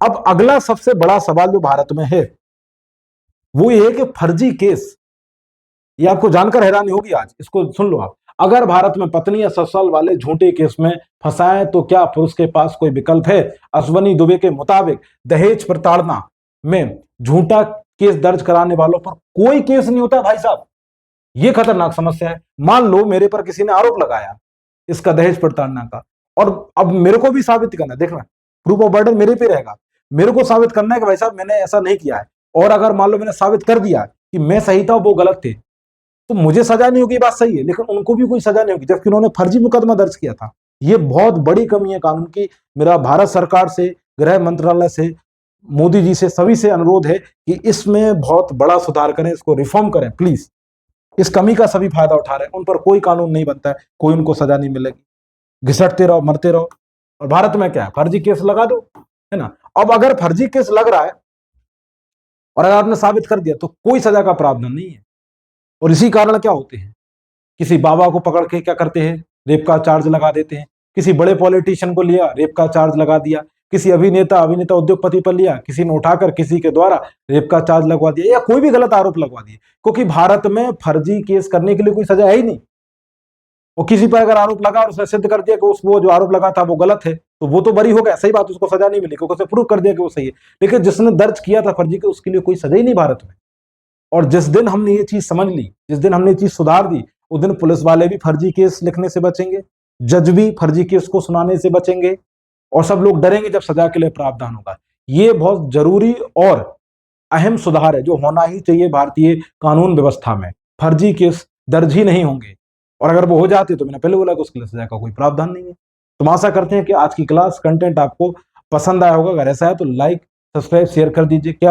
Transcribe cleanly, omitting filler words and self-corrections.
अब अगला सबसे बड़ा सवाल जो भारत में है वो ये है कि फर्जी केस, ये आपको जानकर हैरानी होगी आज, इसको सुन लो आप। अगर भारत में पत्नी या ससुराल वाले झूठे केस में फंसाए तो क्या पुरुष के पास कोई विकल्प है? अश्वनी दुबे के मुताबिक दहेज प्रताड़ना में झूठा केस दर्ज कराने वालों पर कोई केस नहीं होता भाई साहब। ये खतरनाक समस्या है। मान लो मेरे पर किसी ने आरोप लगाया इसका, दहेज प्रताड़ना का, और अब मेरे को भी साबित करना, देखना प्रूफ ऑफ बर्डन मेरे पे रहेगा। मेरे को साबित करना है कि भाई साहब मैंने ऐसा नहीं किया है, और अगर मान लो मैंने साबित कर दिया कि मैं सही था वो गलत थे, तो मुझे सजा नहीं होगी, बात सही है, लेकिन उनको भी कोई सजा नहीं होगी जबकि उन्होंने फर्जी मुकदमा दर्ज किया था। ये बहुत बड़ी कमी है कानून की। मेरा भारत सरकार से, गृह मंत्रालय से, मोदी जी से, सभी से अनुरोध है कि इसमें बहुत बड़ा सुधार करें, इसको रिफॉर्म करें प्लीज। इस कमी का सभी फायदा उठा रहे हैं, उन पर कोई कानून नहीं बनता है, कोई उनको सजा नहीं मिलेगी, घिसटते रहो, मरते रहो। और भारत में क्या है, फर्जी केस लगा दो, है ना। अब अगर फर्जी केस लग रहा है और अगर आपने साबित कर दिया तो कोई सजा का प्रावधान नहीं है। और इसी कारण क्या होते हैं, किसी बाबा को पकड़ के क्या करते हैं, रेप का चार्ज लगा देते हैं। किसी बड़े पॉलिटिशियन को लिया, रेप का चार्ज लगा दिया। किसी अभिनेता उद्योगपति पर लिया, किसी ने उठाकर किसी के द्वारा रेप का चार्ज लगवा दिया, या कोई भी गलत आरोप लगवा दिया, क्योंकि भारत में फर्जी केस करने के लिए कोई सजा है ही नहीं। और किसी पर अगर आरोप लगा और उसने सिद्ध कर दिया कि वो जो आरोप लगा था वो गलत है, तो वो तो बरी हो गया, सही बात, उसको सजा नहीं मिली क्योंकि उसने प्रूव कर दिया कि वो सही है। लेकिन जिसने दर्ज किया था फर्जी के, उसके लिए कोई सजा ही नहीं भारत में। और जिस दिन हमने ये चीज समझ ली, जिस दिन हमने ये चीज सुधार दी, उस दिन पुलिस वाले भी फर्जी केस लिखने से बचेंगे, जज भी फर्जी केस को सुनाने से बचेंगे, और सब लोग डरेंगे जब सजा के लिए प्रावधान होगा। ये बहुत जरूरी और अहम सुधार है जो होना ही चाहिए भारतीय कानून व्यवस्था में। फर्जी केस दर्ज ही नहीं होंगे, और अगर वो हो जाते तो मैंने पहले बोला कि उसके लिए सजा का कोई प्रावधान नहीं है। तो आशा करते हैं कि आज की क्लास कंटेंट आपको पसंद आया होगा। अगर ऐसा है तो लाइक, सब्सक्राइब, शेयर कर दीजिए। क्या